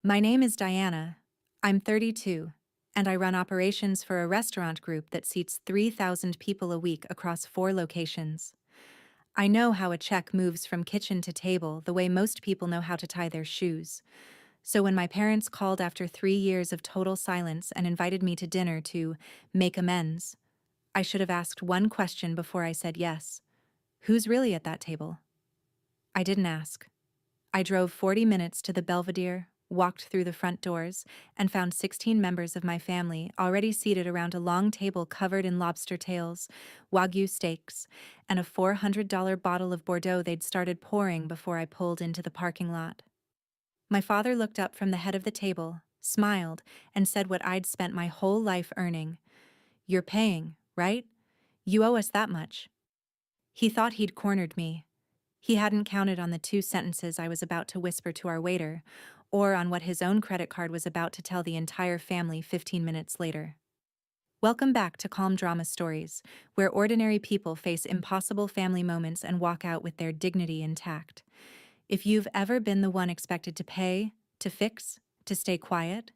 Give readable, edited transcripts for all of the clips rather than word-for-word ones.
My name is Diana. I'm 32, and I run operations for a restaurant group that seats 3,000 people a week across 4 locations. I know how a check moves from kitchen to table the way most people know how to tie their shoes. So when my parents called after 3 years of total silence and invited me to dinner to make amends, I should have asked one question before I said yes. Who's really at that table? I didn't ask. I drove 40 minutes to the Belvedere, walked through the front doors, and found 16 members of my family already seated around a long table covered in lobster tails, Wagyu steaks, and a $400 bottle of Bordeaux they'd started pouring before I pulled into the parking lot. My father looked up from the head of the table, smiled, and said what I'd spent my whole life earning. "You're paying, right? You owe us that much." He thought he'd cornered me. He hadn't counted on the 2 sentences I was about to whisper to our waiter, or on what his own credit card was about to tell the entire family 15 minutes later. Welcome back to Calm Drama Stories, where ordinary people face impossible family moments and walk out with their dignity intact. If you've ever been the one expected to pay, to fix, to stay quiet,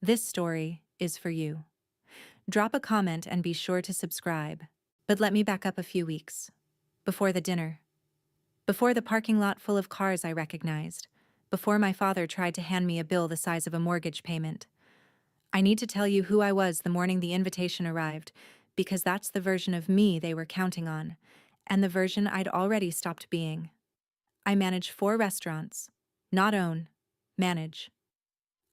this story is for you. Drop a comment and be sure to subscribe. But let me back up a few weeks. Before the dinner. Before the parking lot full of cars I recognized. Before my father tried to hand me a bill the size of a mortgage payment. I need to tell you who I was the morning the invitation arrived, because that's the version of me they were counting on, and the version I'd already stopped being. I manage 4 restaurants. Not own. Manage.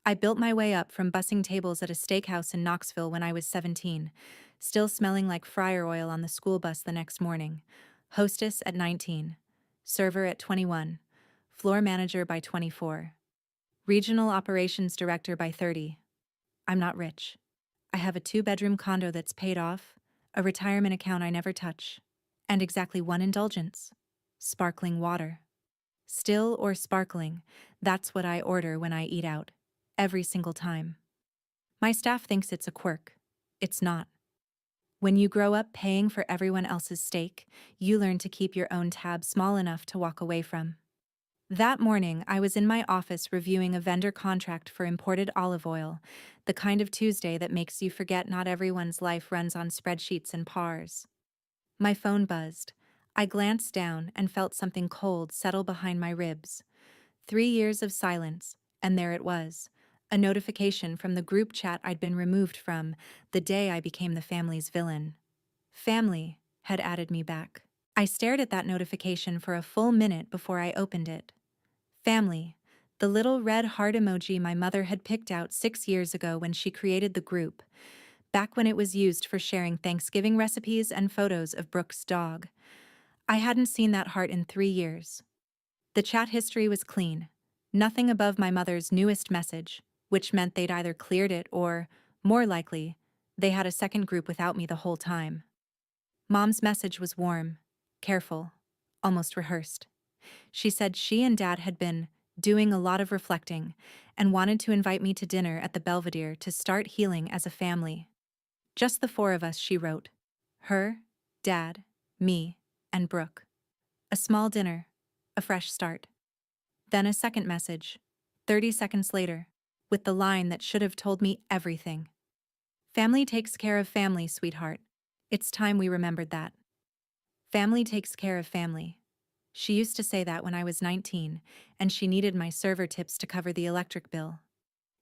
I built my way up from bussing tables at a steakhouse in Knoxville when I was 17, still smelling like fryer oil on the school bus the next morning. Hostess at 19. Server at 21. Floor manager by 24. Regional operations director by 30. I'm not rich. I have a 2-bedroom condo that's paid off, a retirement account I never touch, and exactly one indulgence: sparkling water. Still or sparkling, that's what I order when I eat out. Every single time. My staff thinks it's a quirk. It's not. When you grow up paying for everyone else's steak, you learn to keep your own tab small enough to walk away from. That morning, I was in my office reviewing a vendor contract for imported olive oil, the kind of Tuesday that makes you forget not everyone's life runs on spreadsheets and pars. My phone buzzed. I glanced down and felt something cold settle behind my ribs. 3 years of silence, and there it was. A notification from the group chat I'd been removed from the day I became the family's villain. Family had added me back. I stared at that notification for a full minute before I opened it. Family, the little red heart emoji my mother had picked out 6 years ago when she created the group, back when it was used for sharing Thanksgiving recipes and photos of Brooke's dog. I hadn't seen that heart in 3 years. The chat history was clean. Nothing above my mother's newest message, which meant they'd either cleared it or, more likely, they had a second group without me the whole time. Mom's message was warm, careful, almost rehearsed. She said she and Dad had been doing a lot of reflecting and wanted to invite me to dinner at the Belvedere to start healing as a family. Just the 4 of us, she wrote. Her, Dad, me, and Brooke. A small dinner, a fresh start. Then a second message, 30 seconds later, with the line that should have told me everything. Family takes care of family, sweetheart. It's time we remembered that. Family takes care of family. She used to say that when I was 19, and she needed my server tips to cover the electric bill.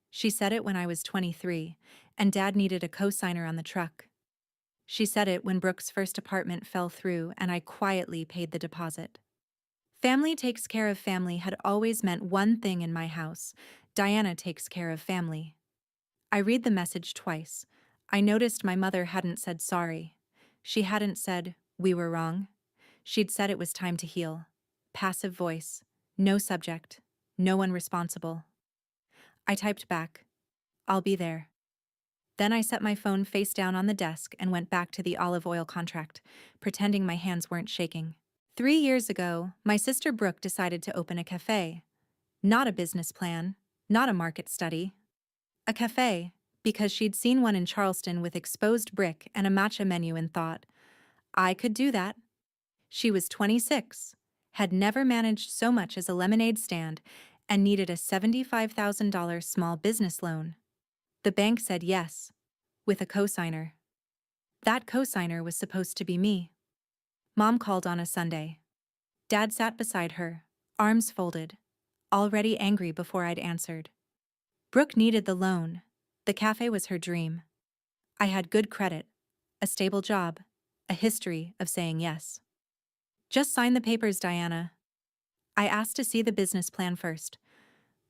She said it when I was 23, and Dad needed a cosigner on the truck. She said it when Brooke's first apartment fell through and I quietly paid the deposit. Family takes care of family had always meant one thing in my house: Diana takes care of family. I read the message twice. I noticed my mother hadn't said sorry. She hadn't said, "We were wrong." She'd said it was time to heal. Passive voice. No subject. No one responsible. I typed back, "I'll be there." Then I set my phone face down on the desk and went back to the olive oil contract, pretending my hands weren't shaking. 3 years ago, my sister Brooke decided to open a cafe. Not a business plan, not a market study. A cafe, because she'd seen one in Charleston with exposed brick and a matcha menu and thought, I could do that. She was 26, had never managed so much as a lemonade stand, and needed a $75,000 small business loan. The bank said yes, with a cosigner. That cosigner was supposed to be me. Mom called on a Sunday. Dad sat beside her, arms folded, already angry before I'd answered. Brooke needed the loan. The cafe was her dream. I had good credit, a stable job, a history of saying yes. Just sign the papers, Diana. I asked to see the business plan first.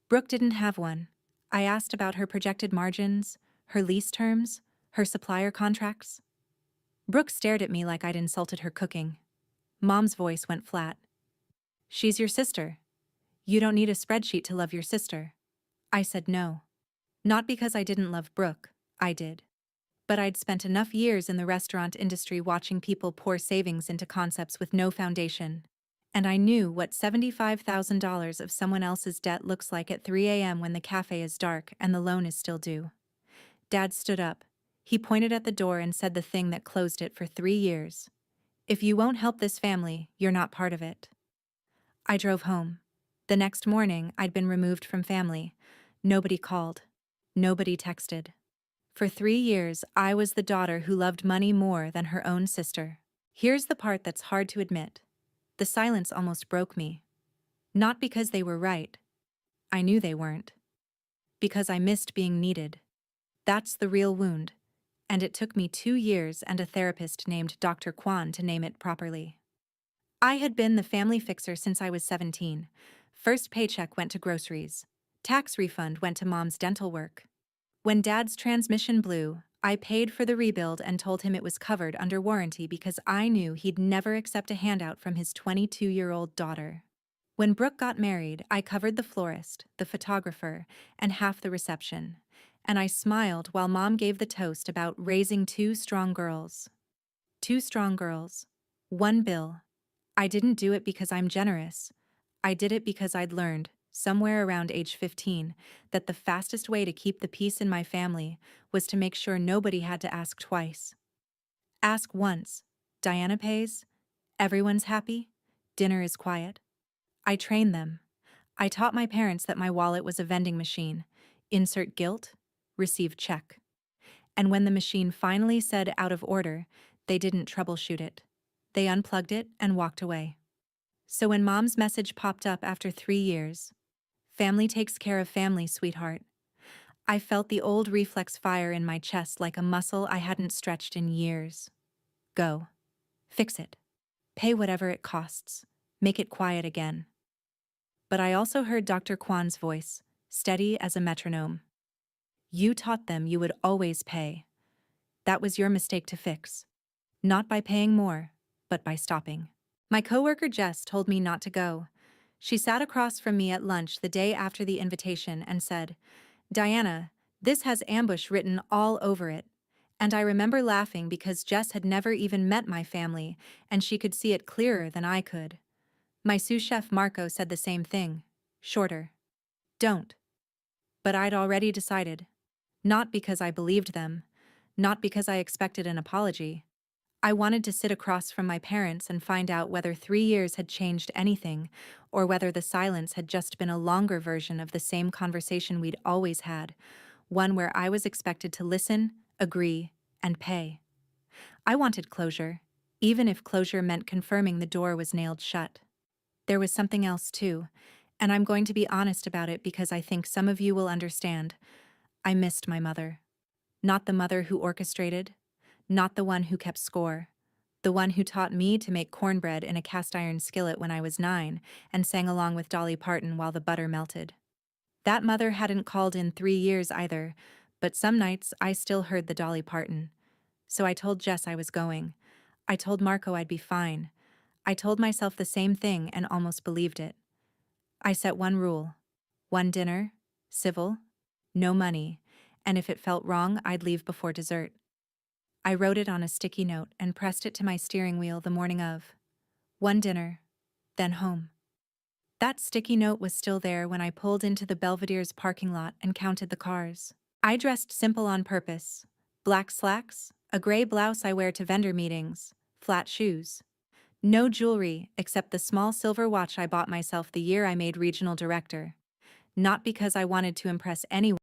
Brooke didn't have one. I asked about her projected margins, her lease terms, her supplier contracts. Brooke stared at me like I'd insulted her cooking. Mom's voice went flat. She's your sister. You don't need a spreadsheet to love your sister. I said no. Not because I didn't love Brooke, I did. But I'd spent enough years in the restaurant industry watching people pour savings into concepts with no foundation. And I knew what $75,000 of someone else's debt looks like at 3 a.m. when the cafe is dark and the loan is still due. Dad stood up. He pointed at the door and said the thing that closed it for 3 years. If you won't help this family, you're not part of it. I drove home. The next morning, I'd been removed from family. Nobody called. Nobody texted. For 3 years, I was the daughter who loved money more than her own sister. Here's the part that's hard to admit. The silence almost broke me. Not because they were right. I knew they weren't. Because I missed being needed. That's the real wound. And it took me 2 years and a therapist named Dr. Kwan to name it properly. I had been the family fixer since I was 17. First paycheck went to groceries. Tax refund went to Mom's dental work. When Dad's transmission blew, I paid for the rebuild and told him it was covered under warranty because I knew he'd never accept a handout from his 22-year-old daughter. When Brooke got married, I covered the florist, the photographer, and half the reception. And I smiled while Mom gave the toast about raising 2 strong girls. 2 strong girls. 1 bill. I didn't do it because I'm generous. I did it because I'd learned, somewhere around age 15, that the fastest way to keep the peace in my family was to make sure nobody had to ask twice. Ask once. Diana pays. Everyone's happy. Dinner is quiet. I trained them. I taught my parents that my wallet was a vending machine. Insert guilt, receive check. And when the machine finally said out of order, they didn't troubleshoot it. They unplugged it and walked away. So when Mom's message popped up after 3 years, family takes care of family, sweetheart, I felt the old reflex fire in my chest like a muscle I hadn't stretched in years. Go. Fix it. Pay whatever it costs. Make it quiet again. But I also heard Dr. Kwan's voice, steady as a metronome. You taught them you would always pay. That was your mistake to fix. Not by paying more, but by stopping. My coworker Jess told me not to go. She sat across from me at lunch the day after the invitation and said, Diana, this has ambush written all over it. And I remember laughing because Jess had never even met my family, and she could see it clearer than I could. My sous chef Marco said the same thing, shorter. Don't. But I'd already decided. Not because I believed them, not because I expected an apology. I wanted to sit across from my parents and find out whether 3 years had changed anything, or whether the silence had just been a longer version of the same conversation we'd always had, one where I was expected to listen, agree, and pay. I wanted closure, even if closure meant confirming the door was nailed shut. There was something else too, and I'm going to be honest about it because I think some of you will understand. I missed my mother. Not the mother who orchestrated, not the one who kept score, the one who taught me to make cornbread in a cast-iron skillet when I was 9 and sang along with Dolly Parton while the butter melted. That mother hadn't called in 3 years either, but some nights I still heard the Dolly Parton. So I told Jess I was going. I told Marco I'd be fine. I told myself the same thing and almost believed it. I set one rule. 1 dinner, civil, no money, and if it felt wrong, I'd leave before dessert. I wrote it on a sticky note and pressed it to my steering wheel the morning of. 1 dinner, then home. That sticky note was still there when I pulled into the Belvedere's parking lot and counted the cars. I dressed simple on purpose. Black slacks, a gray blouse I wear to vendor meetings, flat shoes. No jewelry except the small silver watch I bought myself the year I made regional director. not because I wanted to impress anyone.